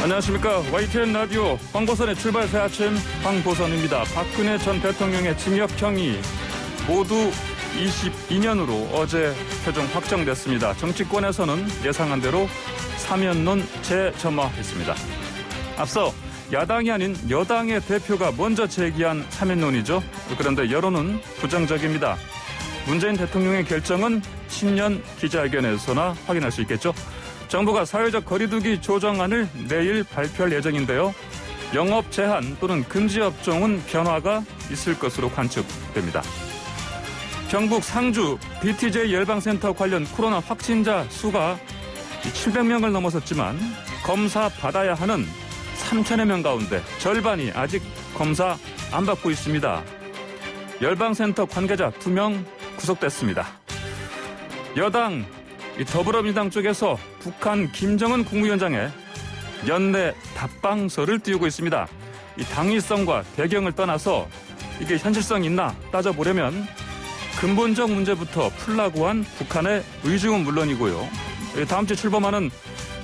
안녕하십니까. YTN 라디오 황보선의 출발 새 아침 황보선입니다. 박근혜 전 대통령의 징역형이 모두 22년으로 어제 최종 확정됐습니다. 정치권에서는 예상한 대로 사면론 재점화했습니다. 앞서 야당이 아닌 여당의 대표가 먼저 제기한 사면론이죠. 그런데 여론은 부정적입니다. 문재인 대통령의 결정은 신년 기자회견에서나 확인할 수 있겠죠. 정부가 사회적 거리두기 조정안을 내일 발표할 예정인데요. 영업 제한 또는 금지 업종은 변화가 있을 것으로 관측됩니다. 경북 상주 BTJ 열방센터 관련 코로나 확진자 수가 700명을 넘어섰지만 검사 받아야 하는 3천여 명 가운데 절반이 아직 검사 안 받고 있습니다. 열방센터 관계자 2명 구속됐습니다. 여당 더불어민주당 쪽에서 북한 김정은 국무위원장의 연내 답방서를 띄우고 있습니다. 이 당위성과 배경을 떠나서 이게 현실성 있나 따져보려면 근본적 문제부터 풀라고 한 북한의 의중은 물론이고요. 다음 주에 출범하는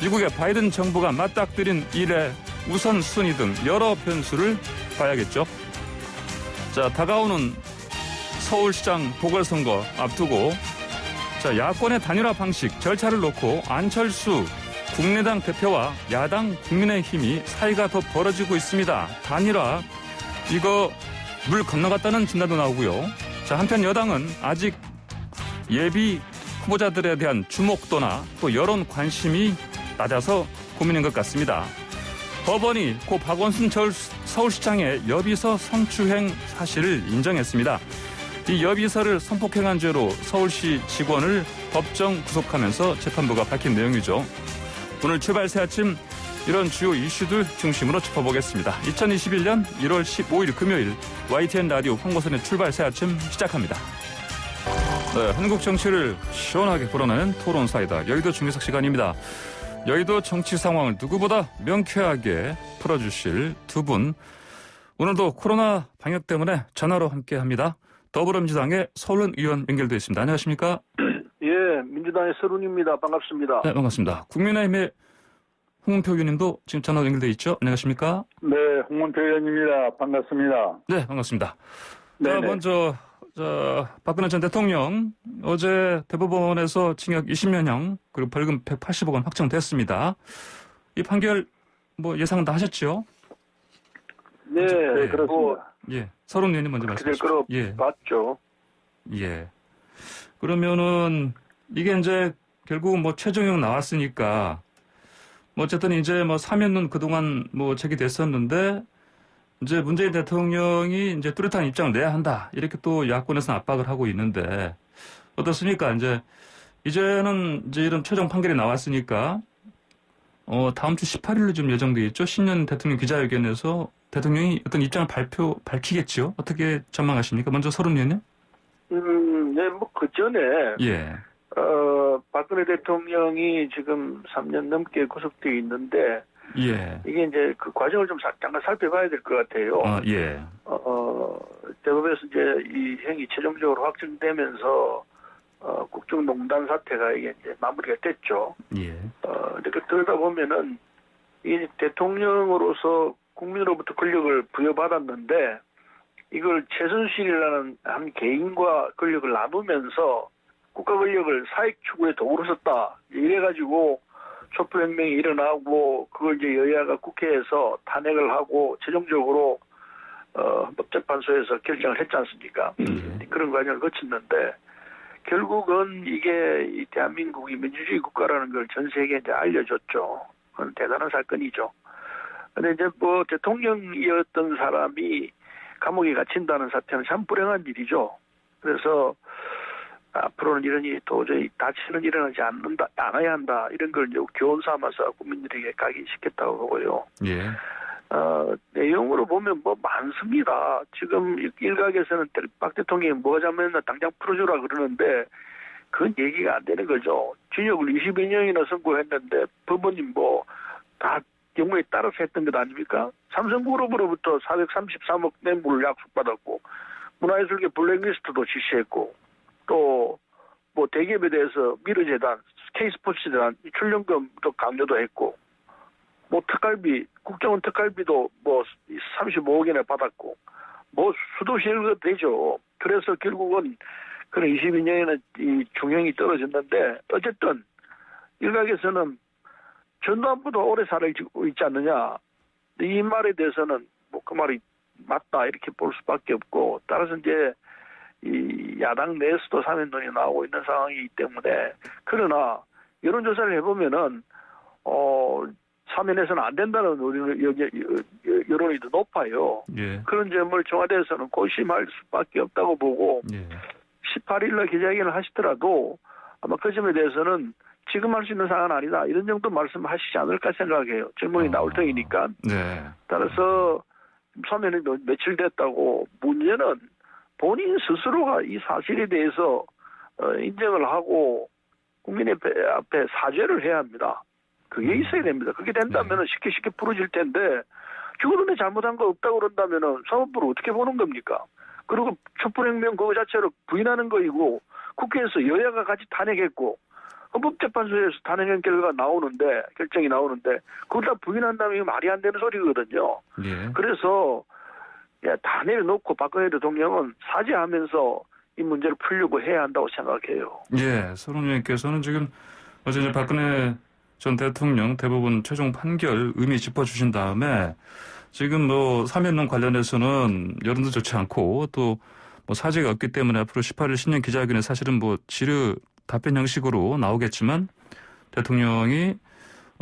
미국의 바이든 정부가 맞닥뜨린 일의 우선순위 등 여러 변수를 봐야겠죠. 자, 다가오는 서울시장 보궐선거 앞두고 야권의 단일화 방식, 절차를 놓고 안철수 국민의당 대표와 야당 국민의힘이 사이가 더 벌어지고 있습니다. 단일화, 이거 물 건너갔다는 진단도 나오고요. 자, 한편 여당은 아직 예비 후보자들에 대한 주목도나 또 여론 관심이 낮아서 고민인 것 같습니다. 법원이 고 박원순 서울시장의 여비서 성추행 사실을 인정했습니다. 이 여비서를 성폭행한 죄로 서울시 직원을 법정 구속하면서 재판부가 밝힌 내용이죠. 오늘 출발 새 아침 이런 주요 이슈들 중심으로 짚어보겠습니다. 2021년 1월 15일 금요일 YTN 라디오 황보선의 출발 새 아침 시작합니다. 네, 한국 정치를 시원하게 불어내는 토론사이다. 여의도 중계석 시간입니다. 여의도 정치 상황을 누구보다 명쾌하게 풀어주실 두 분. 오늘도 코로나 방역 때문에 전화로 함께합니다. 더불어민주당의 서른 의원 연결되어 있습니다. 안녕하십니까? 예, 민주당의 서른입니다. 반갑습니다. 네, 반갑습니다. 국민의힘의 홍문표 의원님도 지금 전화로 연결되어 있죠? 안녕하십니까? 네, 홍문표 의원입니다. 반갑습니다. 네, 반갑습니다. 자, 먼저 박근혜 전 대통령 어제 대법원에서 징역 20년형 그리고 벌금 180억 원 확정됐습니다. 이 판결 뭐 예상은 다 하셨죠? 네, 네, 그렇습니다. 예, 서른 의원님 먼저 말씀해 주시죠. 예, 맞죠. 예. 그러면은 이게 이제 결국 뭐 최종형 나왔으니까 뭐 어쨌든 이제 뭐 사면론 그동안 뭐 제기됐었는데 이제 문재인 대통령이 이제 뚜렷한 입장을 내야 한다. 이렇게 또 야권에서는 압박을 하고 있는데 어떻습니까? 이제는 이제 이런 최종 판결이 나왔으니까 다음 주 18일로 좀 예정돼 있죠. 신년 대통령 기자회견에서 대통령이 어떤 입장을 밝히겠죠. 어떻게 전망하십니까? 먼저 서른 의원님. 네, 뭐 그 전에 예. 박근혜 대통령이 지금 3년 넘게 구속돼 있는데 예. 이게 이제 그 과정을 좀 잠깐 살펴봐야 될 것 같아요. 예. 대법에서 이제 이 행위 최종적으로 확정되면서 국정농단 사태가 이게 이제 마무리가 됐죠. 예. 이렇게 들여다보면은 이 대통령으로서 국민으로부터 권력을 부여받았는데 이걸 최순실이라는 한 개인과 권력을 나누면서 국가 권력을 사익 추구의 도구로 썼다. 이래가지고 촛불혁명이 일어나고 그걸 이제 여야가 국회에서 탄핵을 하고 최종적으로 헌법재판소에서 결정을 했지 않습니까? 그런 과정을 거쳤는데 결국은 이게 이 대한민국이 민주주의 국가라는 걸 전 세계에 이제 알려줬죠. 그건 대단한 사건이죠. 근데 이제 뭐 대통령이었던 사람이 감옥에 갇힌다는 사태는 참 불행한 일이죠. 그래서 앞으로는 이런 일이 도저히 다시는 일어나지 않아야 한다. 이런 걸 이제 교훈 삼아서 국민들에게 각인시켰다고 보고요. 예. 내용으로 보면 뭐 많습니다. 지금 일각에서는 박 대통령이 뭐가 잘못했나 당장 풀어주라 그러는데 그건 얘기가 안 되는 거죠. 징역을 22년이나 선고했는데 법원이 뭐 다 경우에 따라서 했던 것 아닙니까? 삼성그룹으로부터 433억 뇌물을 약속받았고 문화예술계 블랙리스트도 지시했고 또 뭐 대기업에 대해서 미르재단, K스포츠재단 출연금도 강요도 했고 뭐 특갈비, 국정원 특갈비도 뭐 35억이나 받았고, 뭐 수도 시행도 되죠. 그래서 결국은 그런 22년에는 이 중형이 떨어졌는데, 어쨌든 일각에서는 전두환보다 오래 살고 있지 않느냐. 이 말에 대해서는 뭐 그 말이 맞다 이렇게 볼 수밖에 없고, 따라서 이제 이 야당 내에서도 사면론이 나오고 있는 상황이기 때문에, 그러나 여론조사를 해보면은 사면해서는 안 된다는 여론이 더 높아요. 예. 그런 점을 청와대에서는 고심할 수밖에 없다고 보고, 예. 18일날 기자회견을 하시더라도 아마 그 점에 대해서는 지금 할 수 있는 사안은 아니다, 이런 정도 말씀하시지 않을까 생각해요. 질문이 나올 테니까. 네. 따라서 사면이 며칠 됐다고, 문제는 본인 스스로가 이 사실에 대해서 인정을 하고 국민 앞에 사죄를 해야 합니다. 그게 있어야 됩니다. 그게 된다면 쉽게 풀어질 텐데, 죽어도 잘못한 거 없다고 그런다면 사법부를 어떻게 보는 겁니까? 그리고 촛불혁명 그거 자체로 부인하는 거이고, 국회에서 여야가 같이 탄핵했고, 헌법재판소에서 탄핵 결정이 나오는데 그걸 다 부인한다면 이거 말이 안 되는 소리거든요. 예. 그래서 다 내려놓고 박근혜 대통령은 사죄하면서 이 문제를 풀려고 해야 한다고 생각해요. 예. 서른님께서는 지금 어제 이제 박근혜 전 대통령 대법원 최종 판결 의미 짚어주신 다음에 지금 뭐 사면론 관련해서는 여론도 좋지 않고 또 뭐 사죄가 없기 때문에 앞으로 18일 신년 기자회견에 사실은 뭐 답변 형식으로 나오겠지만 대통령이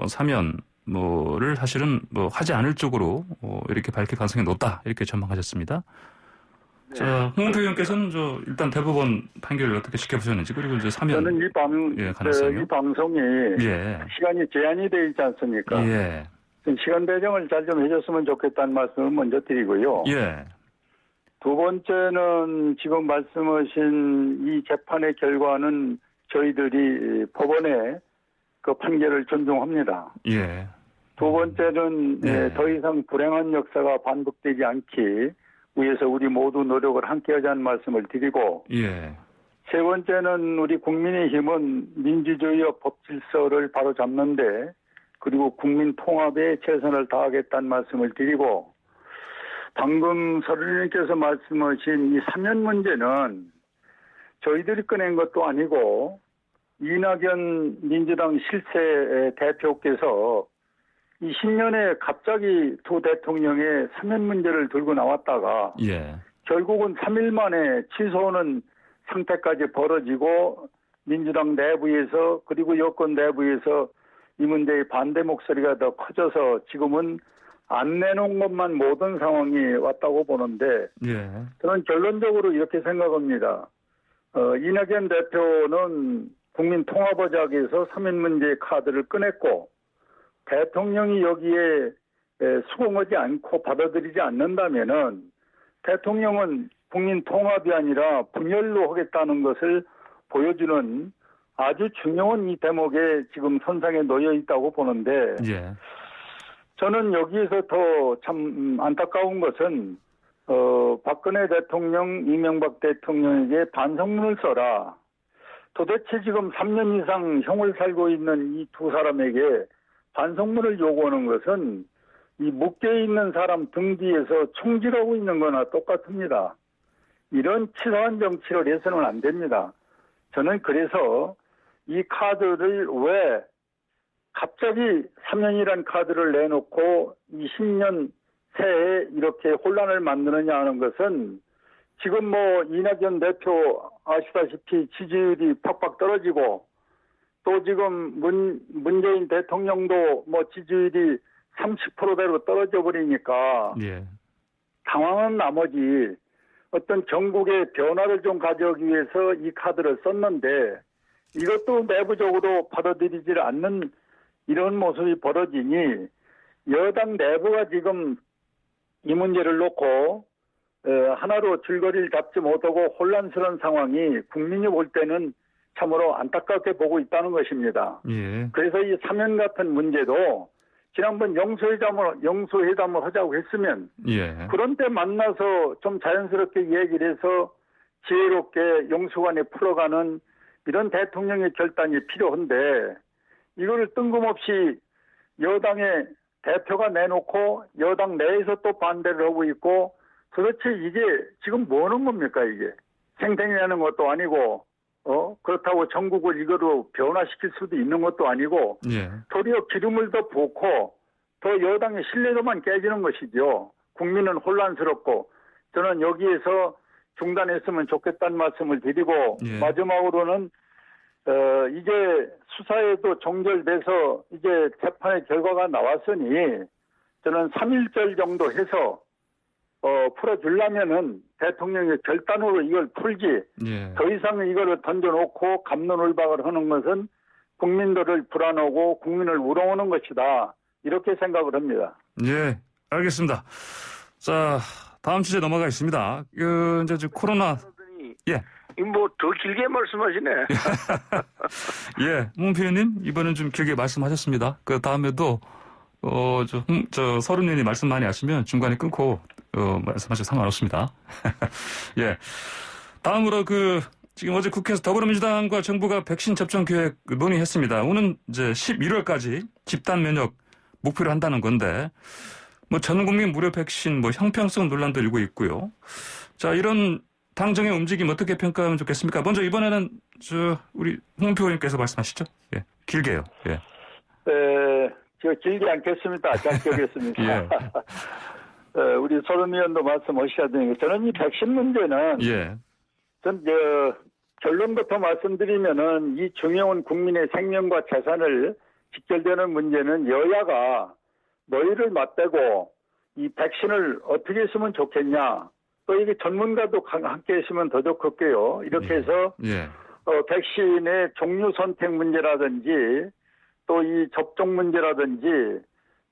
사면 뭐를 사실은 뭐 하지 않을 쪽으로 이렇게 밝힐 가능성이 높다 이렇게 전망하셨습니다. 네. 자, 홍문표 의원께서는 일단 대법원 판결을 어떻게 지켜보셨는지, 그리고 이제 사면 저는 가능성이요? 이 방송이 예. 시간이 제한이 되어 있지 않습니까? 예. 좀 시간 배정을 잘 좀 해줬으면 좋겠다는 말씀을 먼저 드리고요. 예. 두 번째는 지금 말씀하신 이 재판의 결과는 저희들이 법원의 그 판결을 존중합니다. 예. 두 번째는 네. 더 이상 불행한 역사가 반복되지 않기 위해서 우리 모두 노력을 함께 하자는 말씀을 드리고, 예. 세 번째는 우리 국민의힘은 민주주의와 법질서를 바로잡는데, 그리고 국민 통합에 최선을 다하겠다는 말씀을 드리고, 방금 서른님께서 말씀하신 이 사면 문제는 저희들이 꺼낸 것도 아니고 이낙연 민주당 실세 대표께서 이 10년에 갑자기 두 대통령의 사면 문제를 들고 나왔다가 예. 결국은 3일 만에 취소하는 상태까지 벌어지고, 민주당 내부에서 그리고 여권 내부에서 이 문제의 반대 목소리가 더 커져서 지금은 안 내놓은 것만 모든 상황이 왔다고 보는데, 예. 저는 결론적으로 이렇게 생각합니다. 이낙연 대표는 국민 통합의장에서 사면 문제의 카드를 꺼냈고, 대통령이 여기에 수긍하지 않고 받아들이지 않는다면은 대통령은 국민 통합이 아니라 분열로 하겠다는 것을 보여주는 아주 중요한 이 대목에 지금 선상에 놓여 있다고 보는데, 예. 저는 여기에서 더 참 안타까운 것은 박근혜 대통령, 이명박 대통령에게 반성문을 써라. 도대체 지금 3년 이상 형을 살고 있는 이 두 사람에게 반성문을 요구하는 것은 이 묶여있는 사람 등 뒤에서 총질하고 있는 거나 똑같습니다. 이런 치사한 정치를 해서는 안 됩니다. 저는 그래서 이 카드를 왜 갑자기 3년이란 카드를 내놓고 20년 새해 이렇게 혼란을 만드느냐 하는 것은, 지금 뭐 이낙연 대표 아시다시피 지지율이 팍팍 떨어지고, 또 지금 문재인 대통령도 뭐 지지율이 30%대로 떨어져 버리니까 예. 당황한 나머지 어떤 전국의 변화를 좀 가져오기 위해서 이 카드를 썼는데, 이것도 내부적으로 받아들이지 않는 이런 모습이 벌어지니 여당 내부가 지금 이 문제를 놓고 하나로 줄거리를 잡지 못하고 혼란스러운 상황이 국민이 볼 때는 참으로 안타깝게 보고 있다는 것입니다. 예. 그래서 이 사면 같은 문제도 지난번 영수회담을 하자고 했으면 예. 그런 때 만나서 좀 자연스럽게 얘기를 해서 지혜롭게 영수관에 풀어가는 이런 대통령의 결단이 필요한데, 이거를 뜬금없이 여당의 대표가 내놓고 여당 내에서 또 반대를 하고 있고 도대체 이게 지금 뭐 하는 겁니까 이게? 생생내는 것도 아니고 그렇다고 전국을 이거로 변화시킬 수도 있는 것도 아니고 예. 도리어 기름을 더 붓고 더 여당의 신뢰도만 깨지는 것이죠. 국민은 혼란스럽고 저는 여기에서 중단했으면 좋겠다는 말씀을 드리고 예. 마지막으로는 이제 수사에도 종결돼서 이제 재판의 결과가 나왔으니 저는 3.1절 정도 해서 풀어주려면은 대통령의 결단으로 이걸 풀지 예. 더 이상 이거를 던져놓고 갑론을박을 하는 것은 국민들을 불안하고 국민을 우롱하는 것이다. 이렇게 생각을 합니다. 예, 알겠습니다. 자, 다음 주제 넘어가겠습니다. 이제 코로나. 예. 뭐 더 길게 말씀하시네. 예, 문 표현님 이번엔 좀 길게 말씀하셨습니다. 그 다음에도 서른 의원이 말씀 많이 하시면 중간에 끊고 말씀하셔도 상관없습니다. 예. 다음으로 지금 어제 국회에서 더불어민주당과 정부가 백신 접종 계획 논의했습니다. 오는 이제 11월까지 집단 면역 목표로 한다는 건데, 전 국민 무료 백신 형평성 논란도 일고 있고요. 자, 이런 당정의 움직임 어떻게 평가하면 좋겠습니까? 먼저 이번에는 우리 홍 의원님께서 말씀하시죠. 예. 길게요. 예. 저 길게 않겠습니다. 짧게 하겠습니다. 예. 우리 서른 의원도 말씀하셔야 되는 게 저는 이 백신 문제는 예. 전 결론부터 말씀드리면은 이 중요한 국민의 생명과 재산을 직결되는 문제는 여야가 너희를 맞대고 이 백신을 어떻게 했으면 좋겠냐. 또 이게 전문가도 함께 했으면 더 좋겠고요. 이렇게 해서 예. 백신의 종류 선택 문제라든지 또 이 접종 문제라든지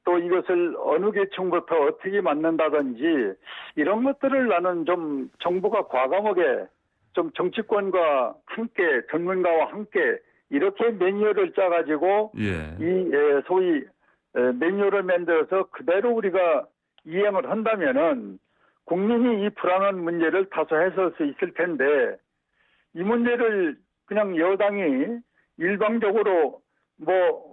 또 이것을 어느 계층부터 어떻게 맞는다든지 이런 것들을 나는 좀 정부가 과감하게 좀 정치권과 함께 전문가와 함께 이렇게 매뉴얼을 짜가지고 예. 이 소위 매뉴얼을 만들어서 그대로 우리가 이행을 한다면은 국민이 이 불안한 문제를 다소 해소할 수 있을 텐데 이 문제를 그냥 여당이 일방적으로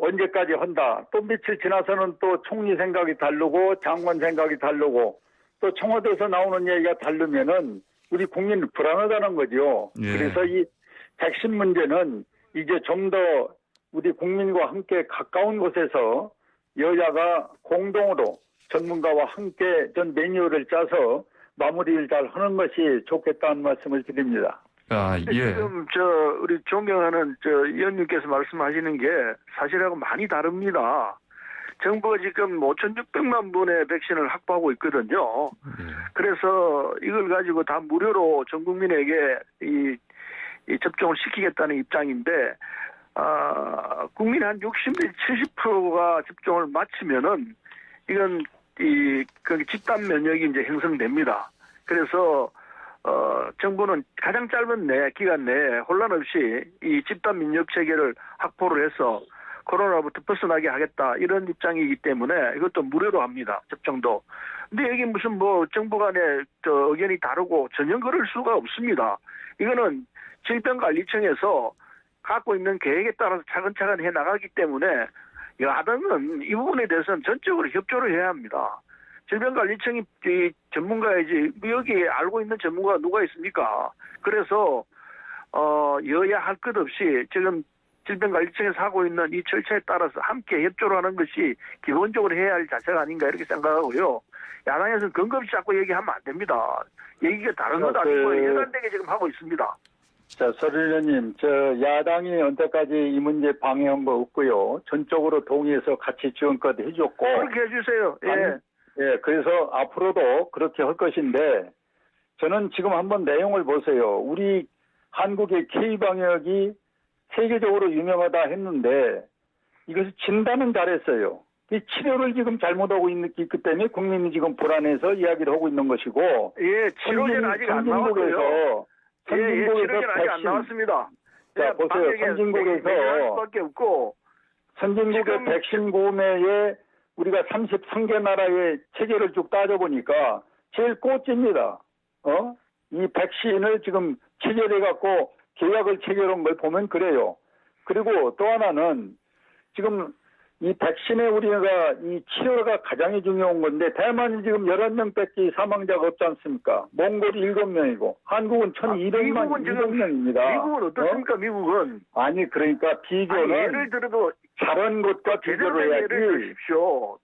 언제까지 한다. 또 며칠 지나서는 또 총리 생각이 다르고 장관 생각이 다르고 또 청와대에서 나오는 얘기가 다르면은 우리 국민은 불안하다는 거죠. 예. 그래서 이 백신 문제는 이제 좀 더 우리 국민과 함께 가까운 곳에서 여야가 공동으로 전문가와 함께 전 매뉴얼을 짜서 마무리를 잘 하는 것이 좋겠다는 말씀을 드립니다. 아, 예. 지금 우리 존경하는 의원님께서 말씀하시는 게 사실하고 많이 다릅니다. 정부가 지금 5,600만 분의 백신을 확보하고 있거든요. 그래서 이걸 가지고 다 무료로 전 국민에게 이 접종을 시키겠다는 입장인데, 국민 한 60에서 70%가 접종을 마치면은 이건 거기 집단 면역이 이제 형성됩니다. 그래서 정부는 가장 짧은 기간 내에 혼란 없이 이 집단 면역 체계를 확보를 해서 코로나부터 벗어나게 하겠다 이런 입장이기 때문에 이것도 무료로 합니다. 접종도. 근데 여기 무슨 정부 간의 의견이 다르고 전혀 그럴 수가 없습니다. 이거는 질병관리청에서 갖고 있는 계획에 따라서 차근차근 해 나가기 때문에 야당은 이 부분에 대해서는 전적으로 협조를 해야 합니다. 질병관리청이 전문가이지 여기 알고 있는 전문가가 누가 있습니까? 그래서 여야 할 것 없이 지금 질병관리청에서 하고 있는 이 절차에 따라서 함께 협조를 하는 것이 기본적으로 해야 할 자세가 아닌가 이렇게 생각하고요. 야당에서는 근거 없이 자꾸 얘기하면 안 됩니다. 얘기가 다른 건 아니고 연관되게 지금 하고 있습니다. 자, 서 의원님, 야당이 언제까지 이 문제 방해한 거 없고요. 전적으로 동의해서 같이 지원껏 해줬고. 그렇게 해주세요. 예. 예, 그래서 앞으로도 그렇게 할 것인데, 저는 지금 한번 내용을 보세요. 우리 한국의 K방역이 세계적으로 유명하다 했는데, 이것을 진단은 잘했어요. 이 치료를 지금 잘못하고 있기 때문에 국민이 지금 불안해서 이야기를 하고 있는 것이고. 예, 치료제는 아직 안 나왔고요. 치료제는 아직 안 나왔습니다. 자, 보세요. 선진국의 백신 구매에 우리가 33개 나라의 체계를 쭉 따져보니까 제일 꼴찌입니다. 이 백신을 지금 체결해갖고 계약을 체결한 걸 보면 그래요. 그리고 또 하나는 지금 이 백신에 우리가 이 치료가 가장 중요한 건데 대만이 지금 11명밖에 사망자가 없지 않습니까? 몽골이 7명이고 한국은 1200명입니다. 미국은 어떻습니까? 미국은 아니 그러니까 비교는 예를 들어도 다른 것과 제대로 비교를 된 예를 해야지. 드십시오.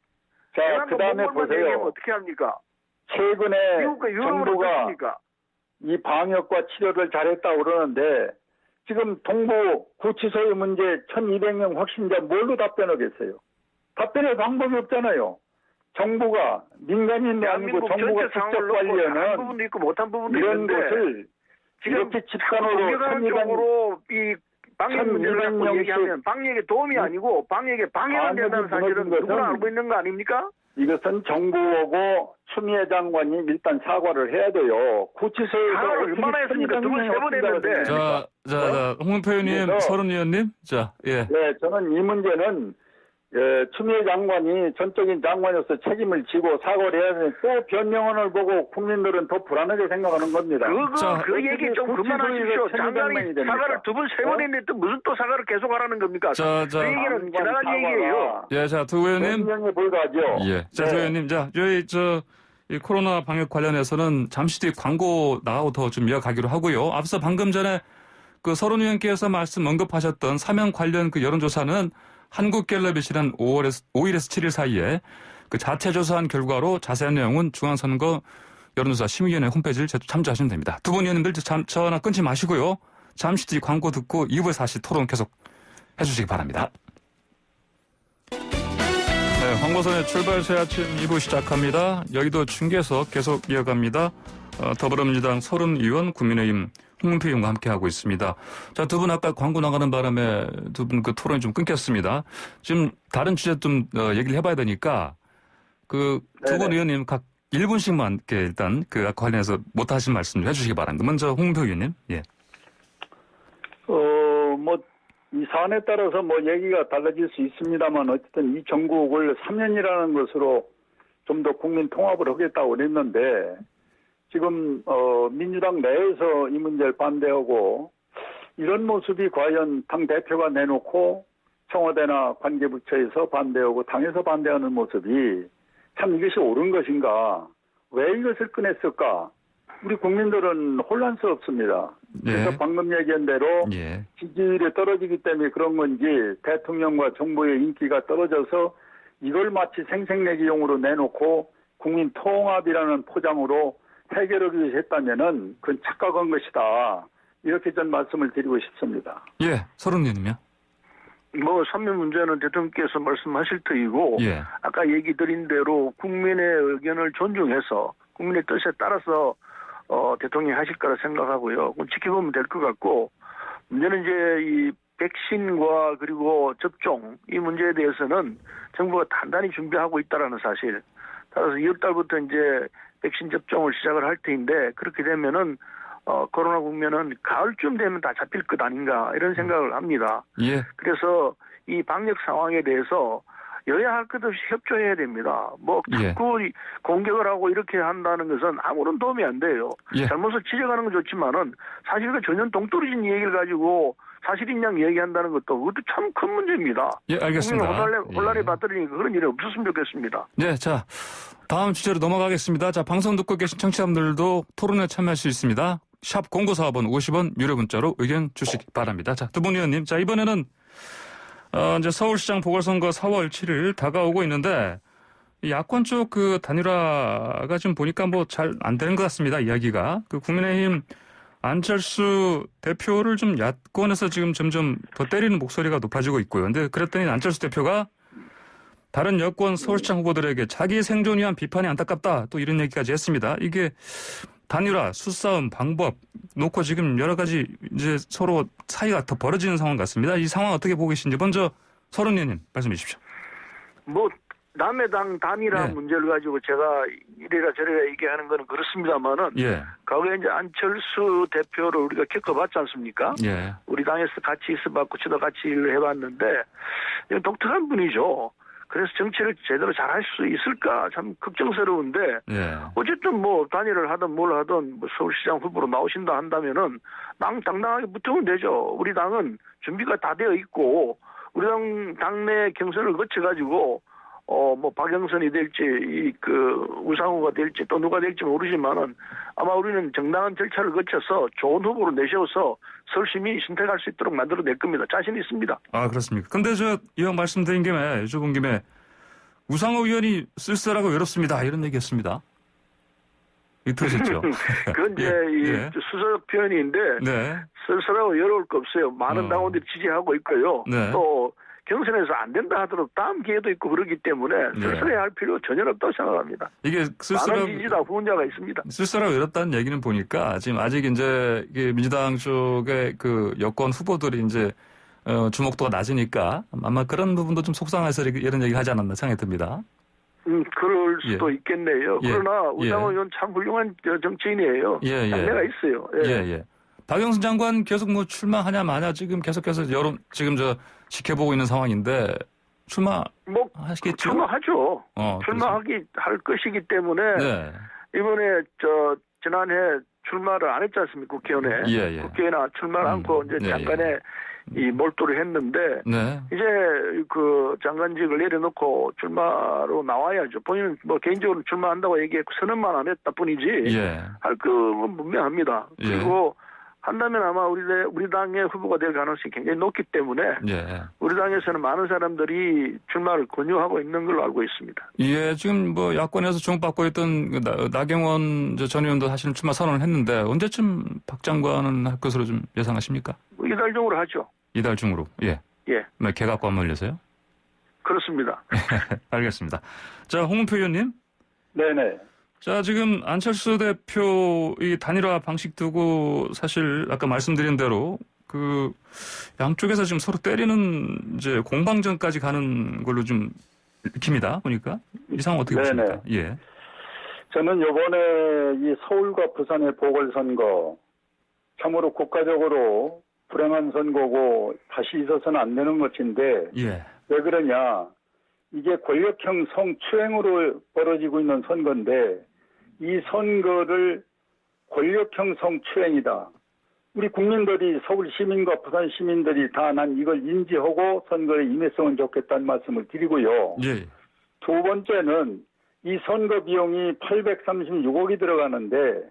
자, 그다음에 보세요. 어떻게 합니까? 최근에 미국과 유럽은 정부가 어떻습니까? 이 방역과 치료를 잘했다고 그러는데 지금 동부 구치소의 문제 1200명 확진자 뭘로 답변하겠어요? 답변할 방법이 없잖아요. 정부가 민간인이 아니고 정부가 직접 관리하는 한 부분도 있고 못한 부분도 이런 있는데 것을 지금 이렇게 집단으로 공격하는 쪽으로 이 방역 문제를 갖고 1200명씩 얘기하면 방역에 도움이 아니고 방역에 방해가 된다는 사실은 누구나 알고 있는 거 아닙니까? 이것은 정부하고 추미애 장관이 일단 사과를 해야 돼요. 구치소에서 사과를 얼마나 했습니까? 두 번, 세 번 했는데. 자, 홍문표 의원님, 그래서- 서른 의원님, 자, 예. 네, 저는 이 문제는 추미애 장관이 전적인 장관으로서 책임을 지고 사과를 해야 되는데 또 변명안을 보고 국민들은 더 불안하게 생각하는 겁니다. 자, 그 얘기 좀 그만하십시오. 장관이 사과를 두 번, 세 번 했는데 또 무슨 또 사과를 계속 하라는 겁니까? 자, 그 얘기는 지나간 얘기예요. 예, 자, 두 의원님. 변명에 불과하죠. 예. 자, 네. 두 의원님, 자, 저희, 이 코로나 방역 관련해서는 잠시 뒤에 광고 나가고 더 좀 이어가기로 하고요. 앞서 방금 전에 그 서른 의원께서 언급하셨던 사명 관련 그 여론조사는 한국갤럽이 지난 5일에서 7일 사이에 그 자체 조사한 결과로 자세한 내용은 중앙선거 여론조사 심의위원회 홈페이지를 참조하시면 됩니다. 두 분 의원님들 전화 끊지 마시고요. 잠시 뒤 광고 듣고 2부에서 다시 토론 계속 해주시기 바랍니다. 네, 황보선의 출발새 아침 2부 시작합니다. 여의도 중계석 계속 이어갑니다. 더불어민주당 서른 의원, 국민의힘 홍문표 의원과 함께하고 있습니다. 자, 두 분 아까 광고 나가는 바람에 두 분 그 토론이 좀 끊겼습니다. 지금 다른 주제 좀 얘기를 해봐야 되니까 그 두 분 의원님 각 1분씩만 이렇게 일단 그 관련해서 못하신 말씀 좀 해주시기 바랍니다. 먼저 홍문표 의원님. 예. 이 사안에 따라서 얘기가 달라질 수 있습니다만 어쨌든 이 정국을 3년이라는 것으로 좀 더 국민 통합을 하겠다고 그랬는데 지금 민주당 내에서 이 문제를 반대하고 이런 모습이 과연 당 대표가 내놓고 청와대나 관계부처에서 반대하고 당에서 반대하는 모습이 참 이것이 옳은 것인가? 왜 이것을 꺼냈을까? 우리 국민들은 혼란스럽습니다. 그래서 예. 방금 얘기한 대로 예. 지지율이 떨어지기 때문에 그런 건지 대통령과 정부의 인기가 떨어져서 이걸 마치 생색내기용으로 내놓고 국민 통합이라는 포장으로 해결하기 위해서 했다면은 그건 착각한 것이다. 이렇게 전 말씀을 드리고 싶습니다. 예. 서른 의원님요. 삼면 문제는 대통령께서 말씀하실 터이고 예. 아까 얘기 드린 대로 국민의 의견을 존중해서 국민의 뜻에 따라서 대통령이 하실 거라 생각하고요. 그건 지켜보면 될 것 같고 문제는 이제 이 백신과 그리고 접종 이 문제에 대해서는 정부가 단단히 준비하고 있다라는 사실. 따라서 2월 달부터 이제 백신 접종을 시작을 할 터인데 그렇게 되면은 코로나 국면은 가을쯤 되면 다 잡힐 것 아닌가 이런 생각을 합니다. 예. 그래서 이 방역 상황에 대해서 여야 할 것 없이 협조해야 됩니다. 자꾸 공격을 하고 이렇게 한다는 것은 아무런 도움이 안 돼요. 예. 잘못을 지적하는 건 좋지만은 사실과 전혀 동떨어진 얘기를 가지고 사실인 양 얘기한다는 것도 그것도 참 큰 문제입니다. 예, 알겠습니다. 혼란에 예. 빠뜨리니까 그런 일이 없었으면 좋겠습니다. 네, 자, 다음 주제로 넘어가겠습니다. 자, 방송 듣고 계신 청취자분들도 토론에 참여할 수 있습니다. 샵 0945번 50원 유료 문자로 의견 주시기 바랍니다. 자, 두 분 의원님. 자, 이번에는 이제 서울시장 보궐선거 4월 7일 다가오고 있는데 이 야권 쪽 그 단일화가 지금 보니까 잘 안 되는 것 같습니다. 이야기가. 그 국민의힘 안철수 대표를 좀 야권에서 지금 점점 더 때리는 목소리가 높아지고 있고요. 근데 그랬더니 안철수 대표가 다른 여권 서울시장 후보들에게 자기 생존 위한 비판이 안타깝다. 또 이런 얘기까지 했습니다. 이게 단일화, 수싸움, 방법 놓고 지금 여러 가지 이제 서로 사이가 더 벌어지는 상황 같습니다. 이 상황 어떻게 보고 계신지 먼저 서른 의원님 말씀해 주십시오. 남의 당 단일화 예. 문제를 가지고 제가 이래라 저래라 얘기하는 거는 그렇습니다만은 예. 과거에 이제 안철수 대표를 우리가 겪어봤지 않습니까? 예. 우리 당에서 같이 있어봤고 저도 같이 일을 해봤는데 이건 독특한 분이죠. 그래서 정치를 제대로 잘할 수 있을까 참 걱정스러운데 예. 어쨌든 단일을 하든 뭘 하든 서울시장 후보로 나오신다 한다면은 당당하게 붙으면 되죠. 우리 당은 준비가 다 되어 있고 우리 당내 경선을 거쳐가지고 뭐 박영선이 될지 우상호가 될지 또 누가 될지 모르지만은 아마 우리는 정당한 절차를 거쳐서 좋은 후보로 내세워서 서울 시민이 선택할 수 있도록 만들어낼 겁니다. 자신 있습니다. 아, 그렇습니까? 근데 이왕 말씀드린 김에 여쭤본 김에 우상호 의원이 쓸쓸하고 외롭습니다. 이런 얘기했습니다. 들으셨죠? 그건 이제 수석 표현인데 네. 쓸쓸하고 외로울 거 없어요. 많은 당원들이 지지하고 있고요. 네. 또 경선에서 안 된다 하더라도 다음 기회도 있고 그렇기 때문에 쓸쓸해할 필요 전혀 없다고 생각합니다. 이게 많은 지지자 후원자가 있습니다. 쓸쓸하고 외롭다는 얘기는 보니까 지금 아직 이제 민주당 쪽의 그 여권 후보들이 이제 주목도가 낮으니까 아마 그런 부분도 좀 속상해서 이런 얘기를 하지 않았나 생각이 듭니다. 그럴 수도 있겠네요. 그러나 우상호 의원 참 훌륭한 정치인이에요. 당내가 있어요. 박영선 장관 계속 뭐 출마하냐 마냐 지금 계속해서 지금 지켜보고 있는 상황인데 하시겠죠? 출마하죠. 할 것이기 때문에 이번에 지난해 출마를 안 했지 않습니까? 국회의원에. 국회의원에 출마를 않고 이제 장관에 몰두를 했는데 이제 그 장관직을 내려놓고 출마로 나와야죠. 본인은 뭐 개인적으로 출마한다고 얘기했고 선언만 안 했다 뿐이지 할 건 분명합니다. 그리고 한다면 아마 우리 당의 후보가 될 가능성이 굉장히 높기 때문에 우리 당에서는 많은 사람들이 출마를 권유하고 있는 걸로 알고 있습니다. 지금 뭐 야권에서 주목받고 있던 나경원 전 의원도 사실은 출마 선언을 했는데 언제쯤 박 장관은 할 것으로 좀 예상하십니까? 이달 중으로 하죠. 이달 중으로. 뭐 개각과 맞물려서요? 그렇습니다. 알겠습니다. 자, 홍문표 의원님. 네네. 자, 지금 안철수 대표 이 단일화 방식 두고 사실 아까 말씀드린 대로 그 양쪽에서 지금 서로 때리는 이제 공방전까지 가는 걸로 좀 익힙니다. 보니까 이 상황 어떻게 보십니까? 저는 이번에 이 서울과 부산의 보궐선거 참으로 국가적으로 불행한 선거고 다시 있어서는 안 되는 것인데 왜 그러냐? 이게 권력형 성추행으로 벌어지고 있는 선거인데 이 선거를 권력형 성추행이다. 우리 국민들이 서울 시민과 부산 시민들이 다 난 이걸 인지하고 선거에 임했으면 좋겠다는 말씀을 드리고요. 두 번째는 이 선거 비용이 836억이 들어가는데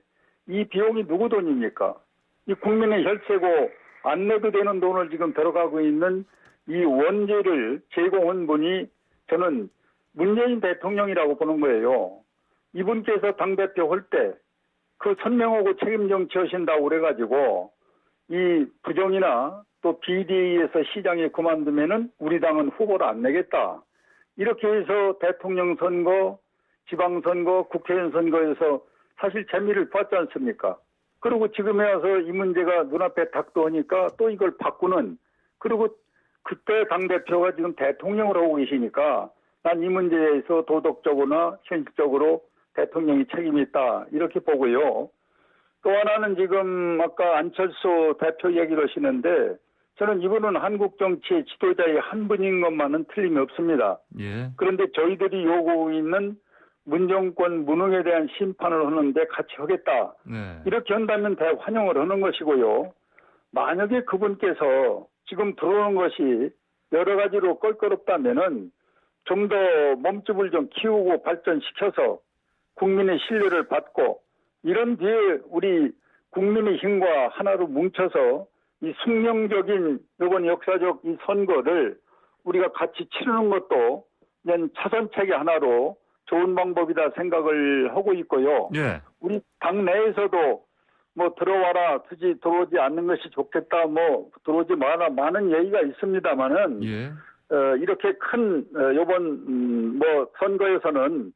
이 비용이 누구 돈입니까? 이 국민의 혈세고 안 내도 되는 돈을 지금 들어가고 있는 이 원재를 제공한 분이 저는 문재인 대통령이라고 보는 거예요. 이분께서 당대표 할 때 그 선명하고 책임 정치 하신다고 그래가지고 이 부정이나 또 비대위에서 시장에 그만두면은 우리 당은 후보를 안 내겠다. 이렇게 해서 대통령 선거, 지방선거, 국회의원 선거에서 사실 재미를 봤지 않습니까? 그리고 지금에 와서 이 문제가 눈앞에 닥도하니까 또 이걸 바꾸는, 그리고 그때 당대표가 지금 대통령을 하고 계시니까 난 이 문제에서 도덕적으로나 현실적으로 대통령이 책임이 있다 이렇게 보고요. 또 하나는 지금 아까 안철수 대표 얘기를 하시는데 저는 이분은 한국 정치의 지도자의 한 분인 것만은 틀림이 없습니다. 그런데 저희들이 요구하고 있는 문정권 무능에 대한 심판을 하는데 같이 하겠다. 이렇게 한다면 대환영을 하는 것이고요. 만약에 그분께서 지금 들어오는 것이 여러 가지로 껄끄럽다면은 좀 더 몸집을 좀 키우고 발전시켜서 국민의 신뢰를 받고 이런 뒤에 우리 국민의힘과 하나로 뭉쳐서 이 숙명적인 이번 역사적 이 선거를 우리가 같이 치르는 것도 그냥 차선책의 하나로 좋은 방법이다 생각을 하고 있고요. 우리 당 내에서도 뭐 들어와라, 굳이 들어오지 않는 것이 좋겠다, 뭐 들어오지 마라, 많은 얘기가 있습니다만은 이렇게 큰 이번 뭐 선거에서는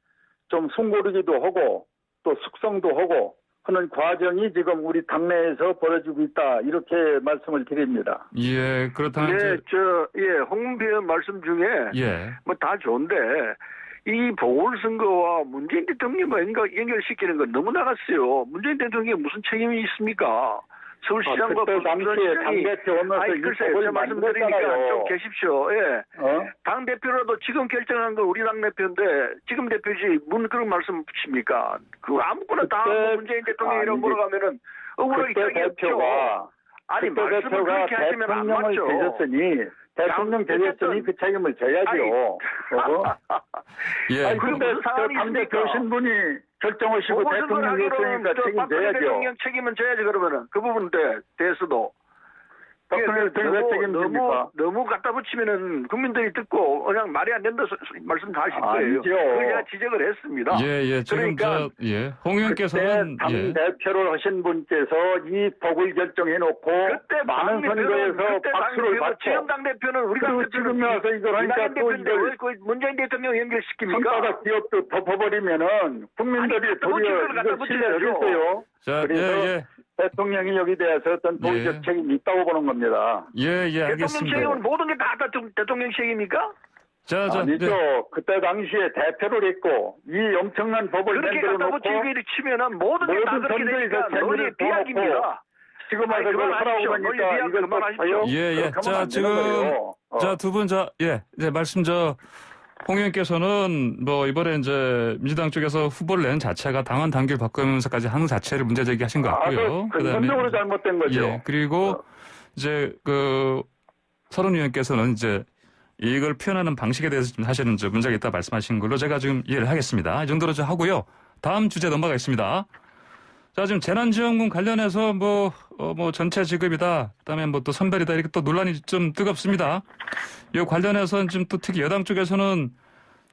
좀 숨고르기도 하고 또 숙성도 하고 하는 과정이 지금 우리 당내에서 벌어지고 있다 이렇게 말씀을 드립니다. 그렇다면 홍문표 의원 말씀 중에 뭐 다 좋은데 이 보궐선거와 문재인 대통령과 연결시키는 건 너무 나갔어요. 문재인 대통령이 무슨 책임이 있습니까? 서울시장과 그때 당시에 당대표 오면서 글쎄, 제가 말씀드리니까 좀 계십시오. 당대표라도 지금 결정한 건 우리 당대표인데 지금 대표지 무슨 그런 말씀 붙입니까? 그 아무거나 다 문재인 대통령이라고 물어가면은 억울하게 그때 대표가 아니, 그때 말씀을 대표가 그렇게 하시면 안 대통령을 맞죠. 되셨으니 대통령 되셨으니 그 책임을 져야죠. 예. 아니, 그럼 근데 무슨 사안이 당대 있습니까? 되신 분이 결정하시고 보궐선거를 대통령 하기로는 되셨으니까 저 박근혜 책임져야죠. 대통령 책임은 져야지 그러면은 그 부분에 대해서도. 박근혜 대통령 왜 책임집니까? 너무 갖다 붙이면은 국민들이 듣고 그냥 말이 안 된다 말씀 다 하실 거예요. 아니죠. 그걸 제가 지적을 했습니다. 예. 지금 그러니까 홍 의원께서는 당 대표를 하신 분께서 이 복을 결정해놓고 그때 많은 선거에서 박수를 받고 지금 당 대표는 우리 당 그리고 대표는 지금 와서 이걸 하니까 이낙연 또 대표인데 이걸 왜 그 문재인 대통령 연결시킵니까? 손바닥 기업도 덮어버리면은 국민들이 아니, 도리어 갖다 이걸 붙여야죠. 신뢰하겠어요. 자, 그래서 대통령이 여기 대해서 어떤 도의적 책임이 있다고 보는 겁니다. 대통령 대통령 책임은 모든 게 다 대통령 책임입니까? 아니죠. 그때 당시에 대표를 했고 이 엄청난 법을 그렇게 만들어 갖다 놓고 붙이기를 치면은 모든 게 다 모든 그렇게 되니까 선거에서 논리 재미를 비약입니다. 지금 와서 그걸 하라고 그러니까 이걸 그만하십시오. 자, 지금 두 분 말씀 홍 의원께서는 이번에 이제 민주당 쪽에서 후보를 내는 자체가 당원 단계를 바꾸면서까지 하는 자체를 문제 제기하신 것 같고요. 근본적으로 잘못된 거죠. 그리고 이제 서른 의원께서는 이제 이걸 표현하는 방식에 대해서 좀 사실은 문제가 있다 말씀하신 걸로 제가 지금 이해를 하겠습니다. 이 정도로 좀 하고요. 다음 주제 넘어가겠습니다. 자, 지금 재난지원금 관련해서 전체 지급이다. 그다음에 또 선별이다. 이렇게 또 논란이 좀 뜨겁습니다. 이 관련해서는 지금 또 특히 여당 쪽에서는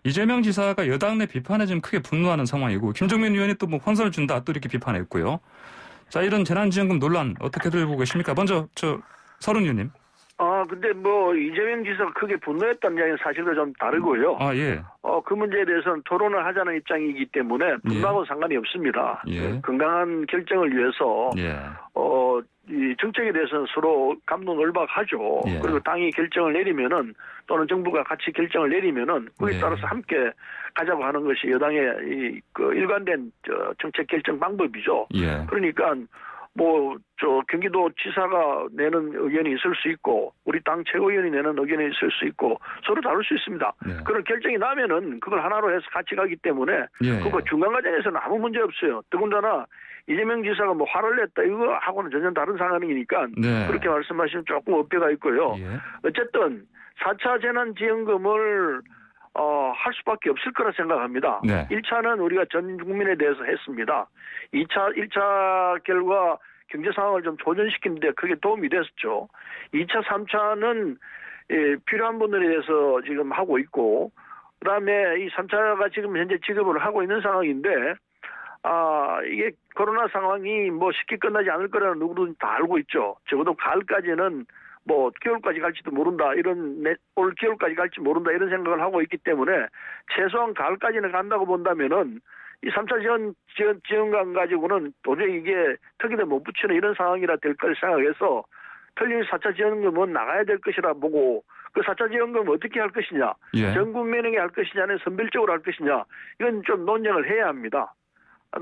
이재명 지사가 여당 내 비판에 좀 크게 분노하는 상황이고 김종민 의원이 또 혼선을 준다. 또 이렇게 비판했고요. 자, 이런 재난지원금 논란 어떻게들 보고 계십니까? 먼저 서른 의원님. 근데 이재명 지사가 크게 분노했다는 이야기는 사실과 좀 다르고요. 예. 그 문제에 대해서는 토론을 하자는 입장이기 때문에 분노하고 상관이 없습니다. 건강한 결정을 위해서, 이 정책에 대해서는 서로 감론을박하죠. 그리고 당이 결정을 내리면은 또는 정부가 같이 결정을 내리면은 거기에 따라서 함께 가자고 하는 것이 여당의 일관된 정책 결정 방법이죠. 그러니까 경기도 지사가 내는 의견이 있을 수 있고, 우리 당 최고위원이 내는 의견이 있을 수 있고, 서로 다를 수 있습니다. 그런 결정이 나면은 그걸 하나로 해서 같이 가기 때문에, 그거 중간 과정에서는 아무 문제 없어요. 더군다나, 이재명 지사가 화를 냈다, 이거 하고는 전혀 다른 상황이니까, 그렇게 말씀하시면 조금 어폐가 있고요. 어쨌든, 4차 재난지원금을, 할 수밖에 없을 거라 생각합니다. 1차는 우리가 전 국민에 대해서 했습니다. 1차 결과 경제 상황을 좀 조정시키는 데 크게 도움이 됐었죠. 2차, 3차는 필요한 분들에 대해서 지금 하고 있고, 그 다음에 이 3차가 지금 현재 지급을 하고 있는 상황인데, 이게 코로나 상황이 쉽게 끝나지 않을 거라는 누구든 다 알고 있죠. 적어도 가을까지는 겨울까지 갈지도 모른다. 올 겨울까지 갈지 모른다. 이런 생각을 하고 있기 때문에 최소한 가을까지는 간다고 본다면은 이 3차 지원금 가지고는 도저히 이게 턱에도 못 붙이는 이런 상황이라 될 걸 생각해서 틀린 4차 지원금은 나가야 될 것이라 보고 그 4차 지원금을 어떻게 할 것이냐. 전 국민에게 할 것이냐 아니면 선별적으로 할 것이냐. 이건 좀 논쟁을 해야 합니다.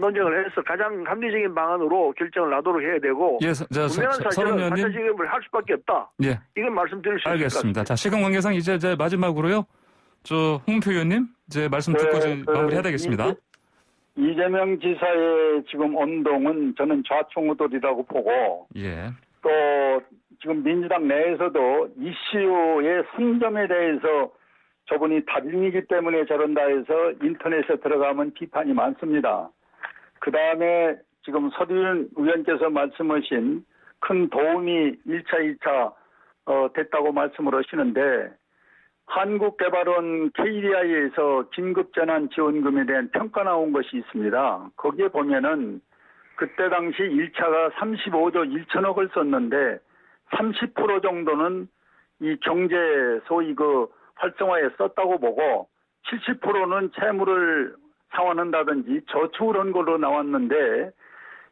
논쟁을 해서 가장 합리적인 방안으로 결정을 나도록 해야 되고 분명한 사실은 4차 지급을 할 수밖에 없다. 이건 말씀드릴 수 있습니다. 알겠습니다. 자, 시간 관계상 이제 마지막으로요. 홍표 의원님 이제 말씀 듣고 마무리해야 되겠습니다. 이재명 지사의 지금 운동은 저는 좌충우돌이라고 보고 또 지금 민주당 내에서도 이슈의 승점에 대해서 저분이 달인이기 때문에 저런다 해서 인터넷에 들어가면 비판이 많습니다. 그 다음에 지금 서두윤 의원께서 말씀하신 큰 도움이 1차, 2차 됐다고 말씀을 하시는데 한국개발원 KDI에서 긴급재난지원금에 대한 평가 나온 것이 있습니다. 거기에 보면은 그때 당시 1차가 35조 1천억을 썼는데 30% 정도는 이 경제 소위 활성화에 썼다고 보고 70%는 채무를 상환한다든지 저축을 한 걸로 나왔는데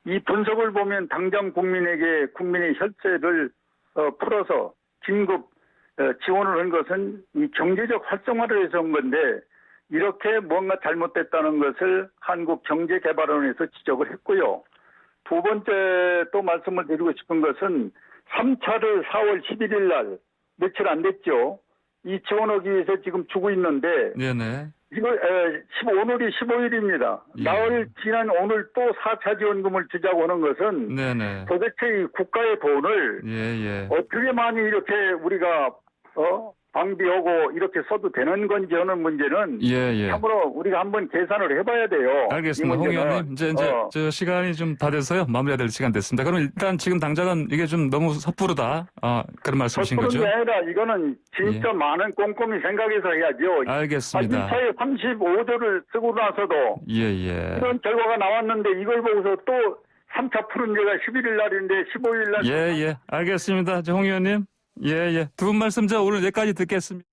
이 분석을 보면 당장 국민에게 국민의 혈세를 풀어서 긴급 지원을 한 것은 이 경제적 활성화를 해서 한 건데 이렇게 뭔가 잘못됐다는 것을 한국경제개발원에서 지적을 했고요. 두 번째 또 말씀을 드리고 싶은 것은 3차를 4월 11일 날 며칠 안 됐죠. 이 지원하기 위해서 지금 주고 있는데 오늘이 15일입니다. 예. 나흘 지난 오늘 또 4차 지원금을 주자고 하는 것은 네네. 도대체 이 국가의 돈을 예. 어떻게 많이 이렇게 우리가 방비하고 이렇게 써도 되는 건지 하는 문제는 예. 참으로 우리가 한번 계산을 해봐야 돼요. 알겠습니다. 이 홍 문제는. 의원님, 이제 저 시간이 좀 다 돼서요. 마무리해야 될 시간 됐습니다. 그럼 일단 지금 당장은 이게 좀 너무 섣부르다. 그런 말씀이신 거죠? 게 아니라 이거는 진짜 많은 꼼꼼히 생각해서 해야죠. 알겠습니다. 2차에 35조를 쓰고 나서도 예. 이런 결과가 나왔는데 이걸 보고서 또 3차 푸른 데가 11일 날인데 15일 날 예. 알겠습니다. 홍 의원님. 예. 두 분 말씀 오늘 여기까지 듣겠습니다.